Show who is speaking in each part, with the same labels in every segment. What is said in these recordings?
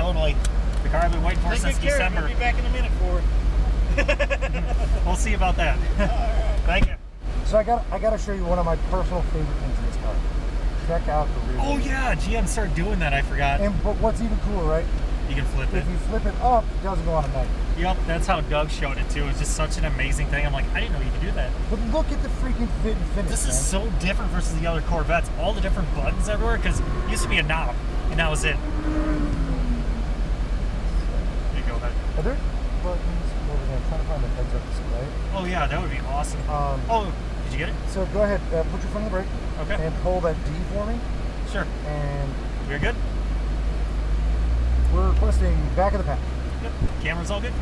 Speaker 1: Totally. The car I've been waiting for since December.
Speaker 2: I'll be back in a minute for it.
Speaker 1: We'll see about that.
Speaker 2: Right.
Speaker 1: Thank you.
Speaker 3: So I got to show you one of my personal favorite things in this car. Check out the rear.
Speaker 1: Oh yeah, GM started doing that. I forgot.
Speaker 3: But what's even cooler, right?
Speaker 1: You can flip it.
Speaker 3: If you flip it up, it doesn't go automatic.
Speaker 1: Yep, that's how Doug showed it too. It's just such an amazing thing. I'm like, I didn't know you could do that.
Speaker 3: But look at the freaking fit and finish.
Speaker 1: This is so different versus the other Corvettes. All the different buttons everywhere, because it used to be a knob, and that was it. There you go, ahead.
Speaker 3: Are there buttons over there? I'm trying to find the heads-up display.
Speaker 1: Oh yeah, that would be awesome. Oh, did you get it?
Speaker 3: So go ahead, put your foot on the brake.
Speaker 1: Okay.
Speaker 3: And pull that D for me.
Speaker 1: Sure.
Speaker 3: And
Speaker 1: you're good?
Speaker 3: We're requesting back of the pack.
Speaker 1: Yep. Camera's all good?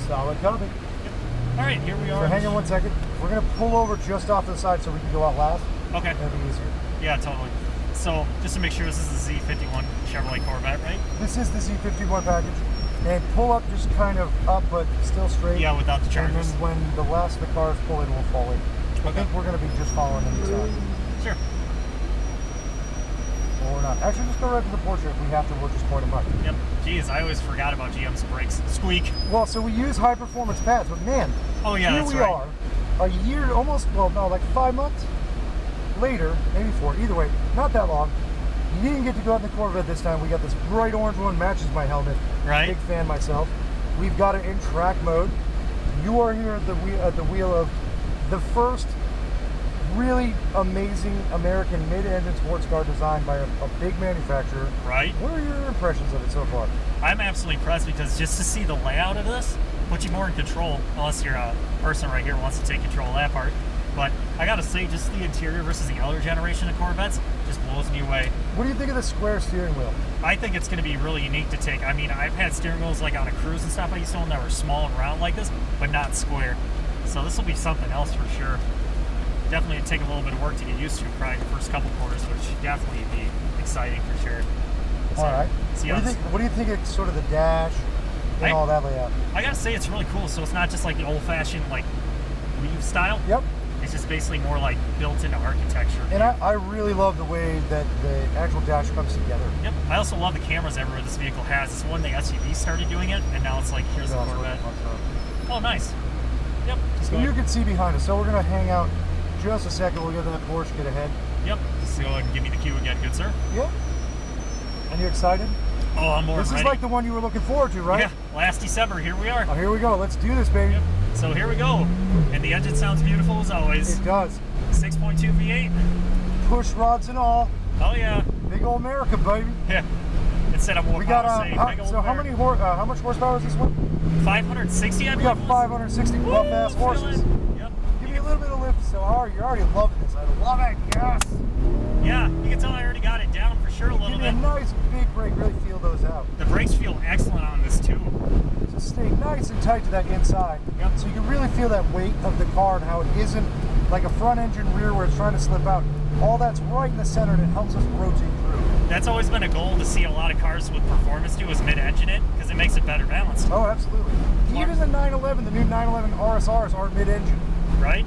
Speaker 3: Solid copy.
Speaker 1: Yep. All right, here we are.
Speaker 3: So hang on 1 second. We're going to pull over just off to the side so we can go out last.
Speaker 1: Okay.
Speaker 3: That'll be easier.
Speaker 1: Yeah, totally. So just to make sure, this is the Z51 Chevrolet Corvette, right?
Speaker 3: This is the Z51 package. And pull up just kind of up, but still straight.
Speaker 1: Yeah, without the chargers.
Speaker 3: And then when the last of the cars pull in, we'll fall in. I think we're going to be just following them inside.
Speaker 1: Sure.
Speaker 3: Or we're not. Actually, just go right to the Porsche. If we have to, we'll just point them up.
Speaker 1: Yep. Geez, I always forgot about GM's brakes. Squeak.
Speaker 3: Well, so we use high-performance pads, but man,
Speaker 1: oh yeah,
Speaker 3: here
Speaker 1: that's
Speaker 3: we
Speaker 1: right.
Speaker 3: are, a year, almost, well, no, like 5 months later, maybe 4, either way, not that long. You didn't get to go out in the Corvette this time. We got this bright orange one, matches my helmet.
Speaker 1: Right.
Speaker 3: Big fan myself. We've got it in track mode. You are here at the wheel of the first really amazing American mid-engine sports car designed by a big manufacturer.
Speaker 1: Right.
Speaker 3: What are your impressions of it so far?
Speaker 1: I'm absolutely impressed because just to see the layout of this puts you more in control, unless you're a person right here who wants to take control of that part. But I gotta say, just the interior versus the other generation of Corvettes just blows me away.
Speaker 3: What do you think of the square steering wheel?
Speaker 1: I think it's gonna be really unique to take. I mean, I've had steering wheels like on a cruise and stuff I used to own that were small and round like this, but not square. So this will be something else for sure. Definitely take a little bit of work to get used to, probably the first couple quarters, which should definitely be exciting for sure. So,
Speaker 3: all right. What do you think of sort of the dash and all that layout?
Speaker 1: I gotta say, it's really cool. So it's not just like the old-fashioned like weave style.
Speaker 3: Yep.
Speaker 1: It's just basically more like built into architecture.
Speaker 3: And I really love the way that the actual dash comes together.
Speaker 1: Yep. I also love the cameras everywhere this vehicle has. It's when the SUV started doing it, and now it's like, here's the Corvette. Oh, nice. Yep.
Speaker 3: So you can see behind us. So we're gonna hang out just a second. We'll get that Porsche, get ahead.
Speaker 1: Yep. Just go ahead and give me the cue again, good sir.
Speaker 3: Yep. And you excited?
Speaker 1: Oh, I'm more ready.
Speaker 3: This is like the one you were looking forward to, right?
Speaker 1: Yeah. Last December, here we are.
Speaker 3: Oh, here we go. Let's do this, baby.
Speaker 1: Yep. So here we go. And the engine sounds beautiful as always.
Speaker 3: It does.
Speaker 1: 6.2 V8.
Speaker 3: Push rods and all.
Speaker 1: Oh yeah.
Speaker 3: Big old America, baby.
Speaker 1: Yeah. Instead of what
Speaker 3: we got how much horsepower is this one?
Speaker 1: 560, I believe.
Speaker 3: We got 560 buff-ass horses.
Speaker 1: Yep.
Speaker 3: Give me a little bit of lift, so you're already loving this. I love it, yes.
Speaker 1: Yeah, you can tell I already got it down for sure a little bit.
Speaker 3: Give me a nice big brake, really feel those out.
Speaker 1: The brakes feel excellent on this too.
Speaker 3: So stay nice and tight to that inside.
Speaker 1: Yep.
Speaker 3: So you can really feel that weight of the car and how it isn't like a front engine rear where it's trying to slip out. All that's right in the center and it helps us rotate through.
Speaker 1: That's always been a goal to see a lot of cars with performance do is mid-engine it, because it makes it better balanced.
Speaker 3: Oh, absolutely. Even the 911, the new 911 RSRs are mid-engine.
Speaker 1: Right?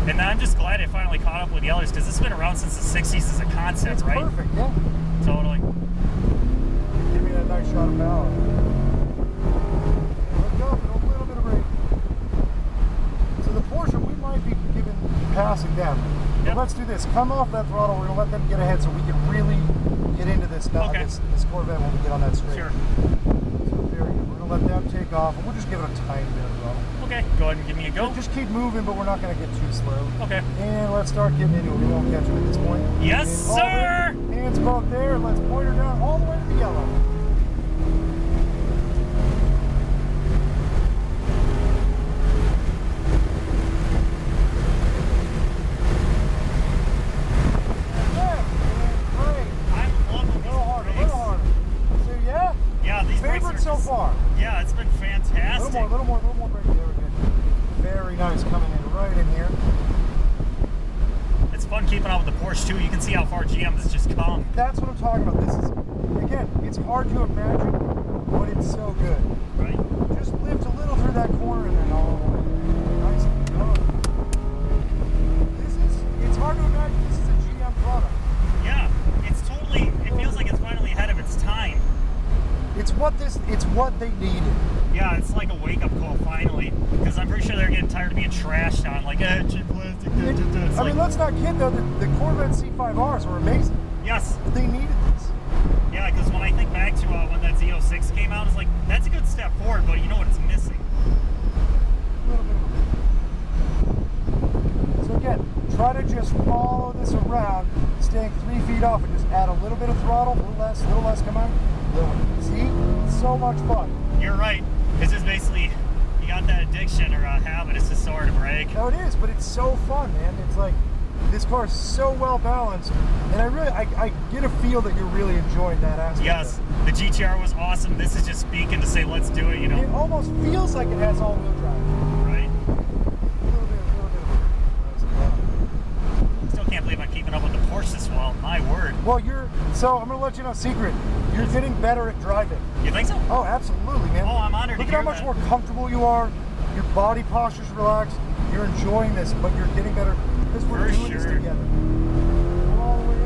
Speaker 1: And I'm just glad I finally caught up with the others, because it's been around since the 60s as a concept,
Speaker 3: it's
Speaker 1: right?
Speaker 3: Perfect, yeah.
Speaker 1: Totally.
Speaker 3: Give me that nice shot of power. Let go, a little bit of brake. So the Porsche, we might be passing them. But let's do this. Come off that throttle. We're going to let them get ahead so we can really get into this this Corvette when we get on that straight.
Speaker 1: Sure.
Speaker 3: So very good. We're going to let them take off, and we'll just give it a tiny bit of throttle.
Speaker 1: Okay, go ahead and give me a go.
Speaker 3: Just keep moving, but we're not going to get too slow.
Speaker 1: Okay.
Speaker 3: And let's start getting into it. We won't catch them at this point.
Speaker 1: Yes, sir!
Speaker 3: Hands both there. Let's point her down all the way to the yellow. So far.
Speaker 1: Yeah, it's been fantastic.
Speaker 3: A little more brake. There we go. Very nice, coming in right in here.
Speaker 1: It's fun keeping up with the Porsche too. You can see how far GM has just come.
Speaker 3: That's what I'm talking about. This is, again, it's hard to imagine, but it's so good.
Speaker 1: Right.
Speaker 3: Just lift a little through that corner and then all the way. Nice and good. It's hard to imagine this is a GM product.
Speaker 1: Yeah, it's totally, it feels
Speaker 3: it's what they needed.
Speaker 1: Yeah, it's like a wake-up call finally, because I'm pretty sure they're getting tired of being trashed on, like, cheap plastic.
Speaker 3: I mean, let's not kid though. The Corvette C5Rs were amazing.
Speaker 1: Yes.
Speaker 3: But they needed this.
Speaker 1: Yeah, because when I think back to when that Z06 came out, it's like, that's a good step forward, but you know what it's missing?
Speaker 3: A little bit. So again, try to just follow this around, staying 3 feet off, and just add a little bit of throttle, a little less, come on. See? It's so much fun.
Speaker 1: You're right. It's just basically, you got that addiction or a habit, it's just so hard to break.
Speaker 3: No, it is, but it's so fun, man. It's like, this car is so well balanced, and I get a feel that you're really enjoying that aspect.
Speaker 1: Yes, the GTR was awesome. This is just speaking to say, let's do it, you know.
Speaker 3: It almost feels like it has all-wheel drive.
Speaker 1: Right.
Speaker 3: A little bit of it.
Speaker 1: Still can't believe I'm keeping up with the Porsche this well. My word.
Speaker 3: Well, so I'm gonna let you know a secret. You're getting better at driving.
Speaker 1: You think so?
Speaker 3: Oh, absolutely, man.
Speaker 1: Oh, I'm honored to
Speaker 3: Look
Speaker 1: hear
Speaker 3: at how much
Speaker 1: that.
Speaker 3: more comfortable you are. Your body posture's relaxed. You're enjoying this, but you're getting better because we're
Speaker 1: For
Speaker 3: doing this
Speaker 1: sure.
Speaker 3: together. Go all the way in.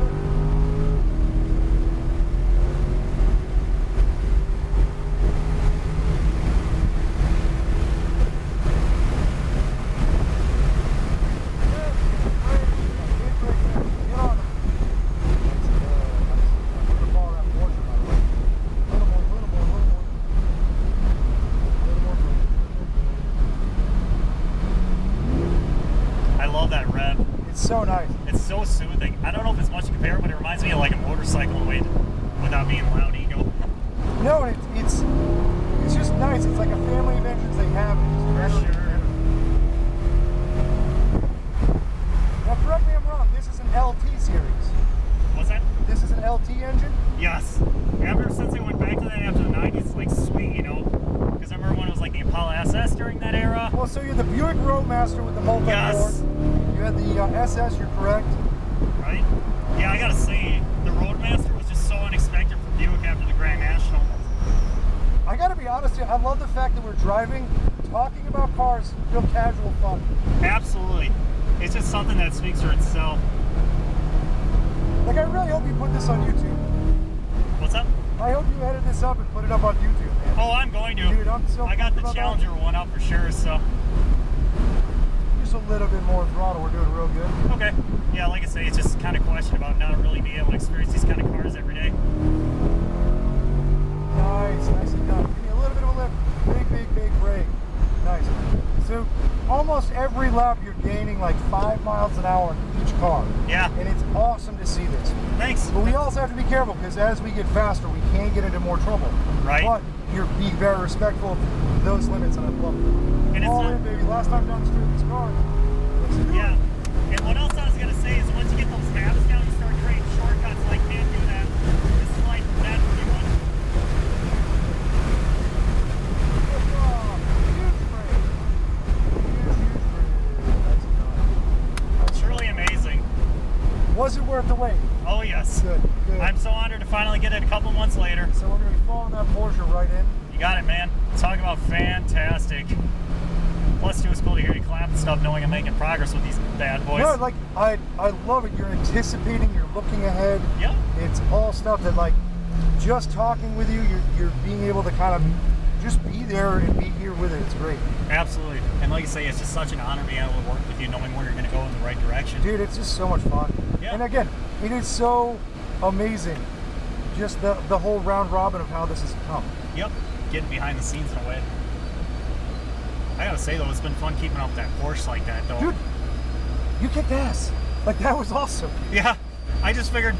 Speaker 3: Get on them. I'm gonna follow that Porsche, by the way. A little more.
Speaker 1: I love that rev.
Speaker 3: It's so nice.
Speaker 1: It's so soothing. I don't know if it's much to compare, but it reminds me of like a motorcycle in a way, without being loud ego.
Speaker 3: No, it's just nice. It's like a family adventures they have.
Speaker 1: For sure.
Speaker 3: Now, correct me if I'm wrong. This is an LT series.
Speaker 1: What's that?
Speaker 3: This is an LT engine.
Speaker 1: Yes. Ever since I went back to that after the 90s, it's like sweet, you know? Because I remember when it was like the Impala SS during that era.
Speaker 3: Well, so you're the Buick Roadmaster with the multi-board.
Speaker 1: Yes.
Speaker 3: You had the SS. You're correct.
Speaker 1: Right? Yeah, I gotta say, the Roadmaster was just so unexpected for Buick after the Grand National.
Speaker 3: I gotta be honest with you. I love the fact that we're driving, talking about cars, real casual fun.
Speaker 1: Absolutely. It's just something that speaks for itself.
Speaker 3: Like, I really hope you put this on YouTube.
Speaker 1: What's up?
Speaker 3: I hope you edit this up and put it up on YouTube, man.
Speaker 1: Oh, I'm going to.
Speaker 3: Dude, I'm so
Speaker 1: I got
Speaker 3: pumped
Speaker 1: the
Speaker 3: about that.
Speaker 1: Challenger one up for sure, so.
Speaker 3: Just a little bit more throttle. We're doing real good.
Speaker 1: Okay. Yeah, like I say, it's just kind of a question about not really being able to experience these kind of cars every day.
Speaker 3: Nice and done. Give me a little bit of a lift. Big brake. Nice. So almost every lap you're gaining like 5 miles an hour in each car.
Speaker 1: Yeah.
Speaker 3: And it's awesome to see this.
Speaker 1: Thanks.
Speaker 3: But we also have to be careful because as we get faster, we can get into more trouble.
Speaker 1: Right.
Speaker 3: But you're being very respectful of those limits, and I love it.
Speaker 1: And it's
Speaker 3: all
Speaker 1: not-
Speaker 3: in, baby. Last time down the street with this car.
Speaker 1: Yeah. And what else I was going to say is once you get those habits down, you start creating shortcuts like can't do that. This is like that when you want.
Speaker 3: Good job. Huge brake. Huge brake.
Speaker 1: It's truly amazing.
Speaker 3: Was it worth the wait?
Speaker 1: Oh, yes.
Speaker 3: Good.
Speaker 1: I'm so honored to finally get it a couple months later.
Speaker 3: So we're going to be following that Porsche right in.
Speaker 1: You got it, man. Talk about fantastic. Plus, too, it's cool to hear you clap and stuff knowing I'm making progress with these bad boys.
Speaker 3: No, like, I love it. You're anticipating, you're looking ahead.
Speaker 1: Yep.
Speaker 3: It's all stuff that, like, just talking with you, you're being able to kind of just be there and be here with it. It's great.
Speaker 1: Absolutely. And like you say, it's just such an honor being able to work with you, knowing where you're going to go in the right direction.
Speaker 3: Dude, it's just so much fun.
Speaker 1: Yeah.
Speaker 3: And again, it is so amazing. Just the whole round robin of how this has come.
Speaker 1: Yep. Getting behind the scenes in a way. I gotta say though, it's been fun keeping up that Porsche like that though.
Speaker 3: Dude, you kicked ass. Like, that was awesome.
Speaker 1: Yeah. I just figured